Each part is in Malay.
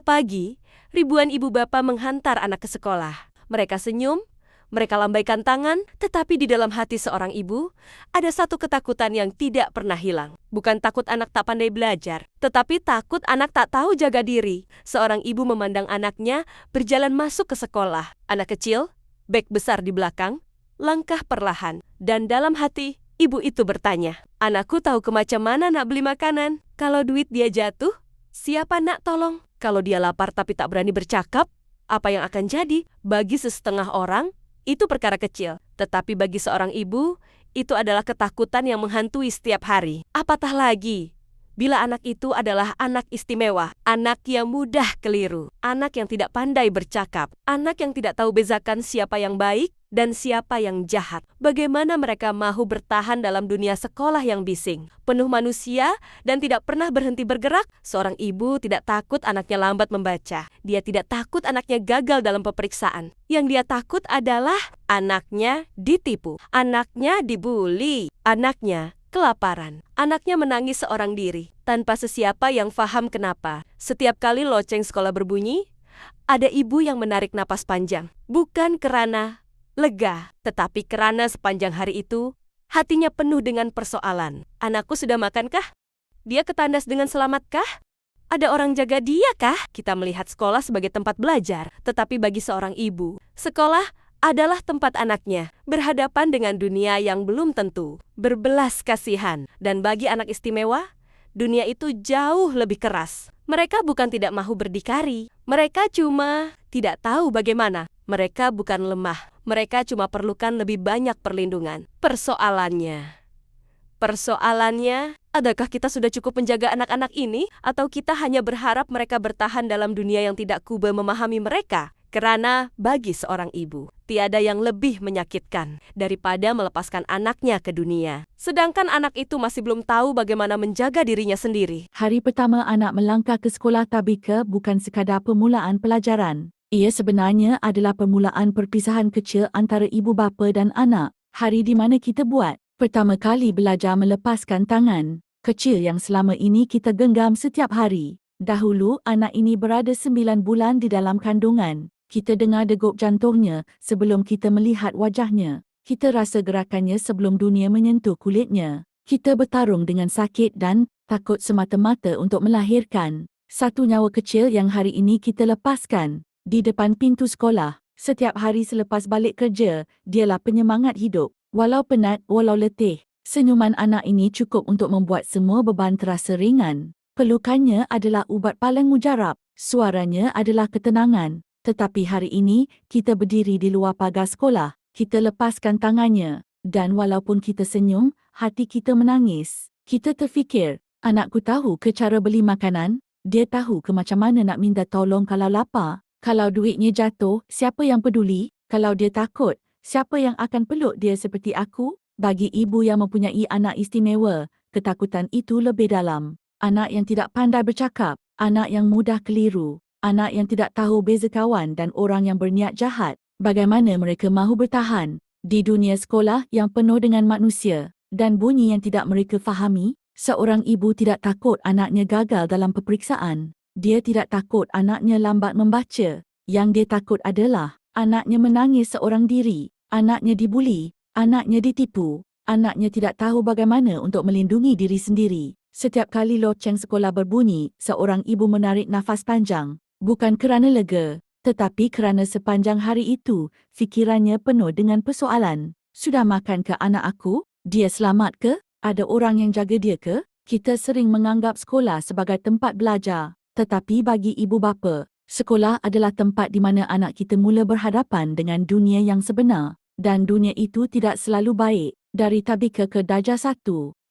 pagi, ribuan ibu bapa menghantar anak ke sekolah. Mereka senyum, mereka lambaikan tangan, tetapi di dalam hati seorang ibu, ada satu ketakutan yang tidak pernah hilang. Bukan takut anak tak pandai belajar, tetapi takut anak tak tahu jaga diri. Seorang ibu memandang anaknya berjalan masuk ke sekolah. Anak kecil, beg besar di belakang, langkah perlahan. Dan dalam hati, ibu itu bertanya, "Anakku tahu ke macam mana nak beli makanan? Kalau duit dia jatuh, siapa nak tolong? Kalau dia lapar tapi tak berani bercakap, apa yang akan jadi?" Bagi sesetengah orang, itu perkara kecil. Tetapi bagi seorang ibu, itu adalah ketakutan yang menghantui setiap hari. Apatah lagi, bila anak itu adalah anak istimewa, anak yang mudah keliru, anak yang tidak pandai bercakap, anak yang tidak tahu bezakan siapa yang baik dan siapa yang jahat. Bagaimana mereka mahu bertahan dalam dunia sekolah yang bising, penuh manusia, dan tidak pernah berhenti bergerak? Seorang ibu tidak takut anaknya lambat membaca. Dia tidak takut anaknya gagal dalam peperiksaan. Yang dia takut adalah anaknya ditipu, anaknya dibuli, anaknya kelaparan. Anaknya menangis seorang diri, tanpa sesiapa yang faham kenapa. Setiap kali loceng sekolah berbunyi, ada ibu yang menarik napas panjang. Bukan karena lega, tetapi karena sepanjang hari itu, hatinya penuh dengan persoalan. Anakku sudah makankah? Dia ketandas dengan selamatkah? Ada orang jaga dia kah? Kita melihat sekolah sebagai tempat belajar, tetapi bagi seorang ibu, sekolah adalah tempat anaknya berhadapan dengan dunia yang belum tentu, berbelas kasihan. Dan bagi anak istimewa, dunia itu jauh lebih keras. Mereka bukan tidak mahu berdikari, mereka cuma tidak tahu bagaimana. Mereka bukan lemah, mereka cuma perlukan lebih banyak perlindungan. Persoalannya, adakah kita sudah cukup menjaga anak-anak ini? Atau kita hanya berharap mereka bertahan dalam dunia yang tidak kuba memahami mereka? Karena bagi seorang ibu, tiada yang lebih menyakitkan daripada melepaskan anaknya ke dunia. Sedangkan anak itu masih belum tahu bagaimana menjaga dirinya sendiri. Hari pertama anak melangkah ke sekolah tabika bukan sekadar permulaan pelajaran. Ia sebenarnya adalah permulaan perpisahan kecil antara ibu bapa dan anak. Hari di mana kita buat pertama kali belajar melepaskan tangan kecil yang selama ini kita genggam setiap hari. Dahulu anak ini berada 9 bulan di dalam kandungan. Kita dengar degup jantungnya sebelum kita melihat wajahnya. Kita rasa gerakannya sebelum dunia menyentuh kulitnya. Kita bertarung dengan sakit dan takut semata-mata untuk melahirkan satu nyawa kecil yang hari ini kita lepaskan di depan pintu sekolah. Setiap hari selepas balik kerja, dialah penyemangat hidup. Walau penat, walau letih, senyuman anak ini cukup untuk membuat semua beban terasa ringan. Pelukannya adalah ubat paling mujarab. Suaranya adalah ketenangan. Tetapi hari ini, kita berdiri di luar pagar sekolah. Kita lepaskan tangannya. Dan walaupun kita senyum, hati kita menangis. Kita terfikir, anakku tahu ke cara beli makanan? Dia tahu ke macam mana nak minta tolong kalau lapar? Kalau duitnya jatuh, siapa yang peduli? Kalau dia takut, siapa yang akan peluk dia seperti aku? Bagi ibu yang mempunyai anak istimewa, ketakutan itu lebih dalam. Anak yang tidak pandai bercakap, anak yang mudah keliru, anak yang tidak tahu beza kawan dan orang yang berniat jahat. Bagaimana mereka mahu bertahan di dunia sekolah yang penuh dengan manusia dan bunyi yang tidak mereka fahami? Seorang ibu tidak takut anaknya gagal dalam peperiksaan. Dia tidak takut anaknya lambat membaca. Yang dia takut adalah anaknya menangis seorang diri, anaknya dibuli, anaknya ditipu, anaknya tidak tahu bagaimana untuk melindungi diri sendiri. Setiap kali loceng sekolah berbunyi, seorang ibu menarik nafas panjang. Bukan kerana lega, tetapi kerana sepanjang hari itu, fikirannya penuh dengan persoalan. Sudah makan ke anak aku? Dia selamat ke? Ada orang yang jaga dia ke? Kita sering menganggap sekolah sebagai tempat belajar. Tetapi bagi ibu bapa, sekolah adalah tempat di mana anak kita mula berhadapan dengan dunia yang sebenar. Dan dunia itu tidak selalu baik. Dari tabika ke darjah 1,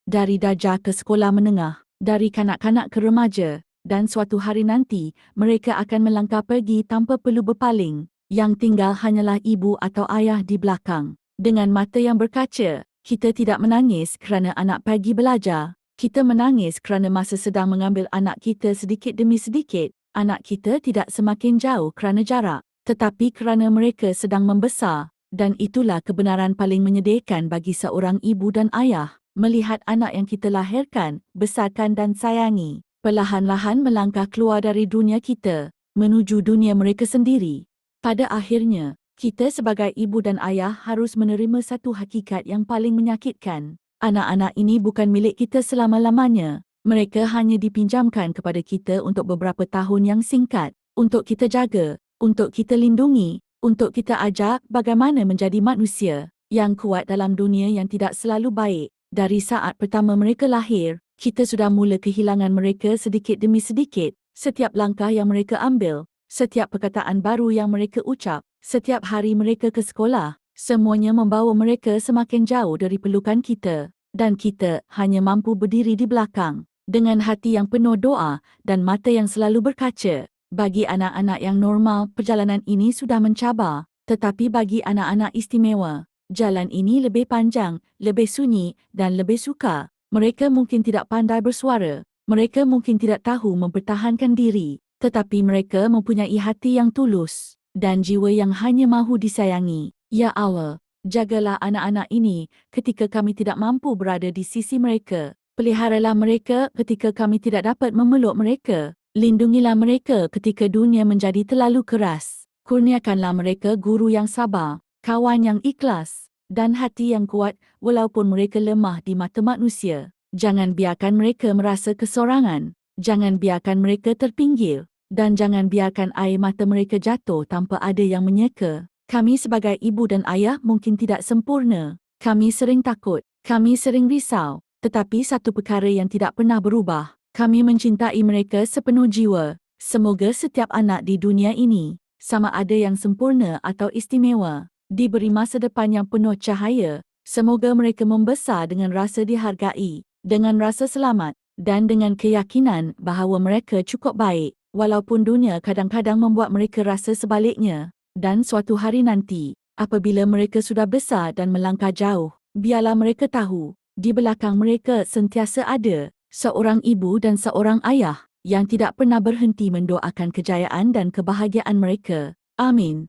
dari darjah ke sekolah menengah, dari kanak-kanak ke remaja. Dan suatu hari nanti, mereka akan melangkah pergi tanpa perlu berpaling. Yang tinggal hanyalah ibu atau ayah di belakang. Dengan mata yang berkaca, kita tidak menangis kerana anak pergi belajar. Kita menangis kerana masa sedang mengambil anak kita sedikit demi sedikit. Anak kita tidak semakin jauh kerana jarak, tetapi kerana mereka sedang membesar. Dan itulah kebenaran paling menyedihkan bagi seorang ibu dan ayah. Melihat anak yang kita lahirkan, besarkan dan sayangi, perlahan-lahan melangkah keluar dari dunia kita, menuju dunia mereka sendiri. Pada akhirnya, kita sebagai ibu dan ayah harus menerima satu hakikat yang paling menyakitkan. Anak-anak ini bukan milik kita selama-lamanya. Mereka hanya dipinjamkan kepada kita untuk beberapa tahun yang singkat, untuk kita jaga, untuk kita lindungi, untuk kita ajar bagaimana menjadi manusia yang kuat dalam dunia yang tidak selalu baik. Dari saat pertama mereka lahir, kita sudah mula kehilangan mereka sedikit demi sedikit. Setiap langkah yang mereka ambil, setiap perkataan baru yang mereka ucap, setiap hari mereka ke sekolah, semuanya membawa mereka semakin jauh dari pelukan kita. Dan kita hanya mampu berdiri di belakang, dengan hati yang penuh doa dan mata yang selalu berkaca. Bagi anak-anak yang normal, perjalanan ini sudah mencabar. Tetapi bagi anak-anak istimewa, jalan ini lebih panjang, lebih sunyi dan lebih sukar. Mereka mungkin tidak pandai bersuara. Mereka mungkin tidak tahu mempertahankan diri. Tetapi mereka mempunyai hati yang tulus dan jiwa yang hanya mahu disayangi. Ya Allah, jagalah anak-anak ini ketika kami tidak mampu berada di sisi mereka. Peliharalah mereka ketika kami tidak dapat memeluk mereka. Lindungilah mereka ketika dunia menjadi terlalu keras. Kurniakanlah mereka guru yang sabar, kawan yang ikhlas, dan hati yang kuat walaupun mereka lemah di mata manusia. Jangan biarkan mereka merasa kesorangan. Jangan biarkan mereka terpinggir. Dan jangan biarkan air mata mereka jatuh tanpa ada yang menyeka. Kami sebagai ibu dan ayah mungkin tidak sempurna. Kami sering takut. Kami sering risau. Tetapi satu perkara yang tidak pernah berubah. Kami mencintai mereka sepenuh jiwa. Semoga setiap anak di dunia ini, sama ada yang sempurna atau istimewa, diberi masa depan yang penuh cahaya. Semoga mereka membesar dengan rasa dihargai, dengan rasa selamat, dan dengan keyakinan bahawa mereka cukup baik, walaupun dunia kadang-kadang membuat mereka rasa sebaliknya. Dan suatu hari nanti, apabila mereka sudah besar dan melangkah jauh, biarlah mereka tahu, di belakang mereka sentiasa ada seorang ibu dan seorang ayah yang tidak pernah berhenti mendoakan kejayaan dan kebahagiaan mereka. Amin.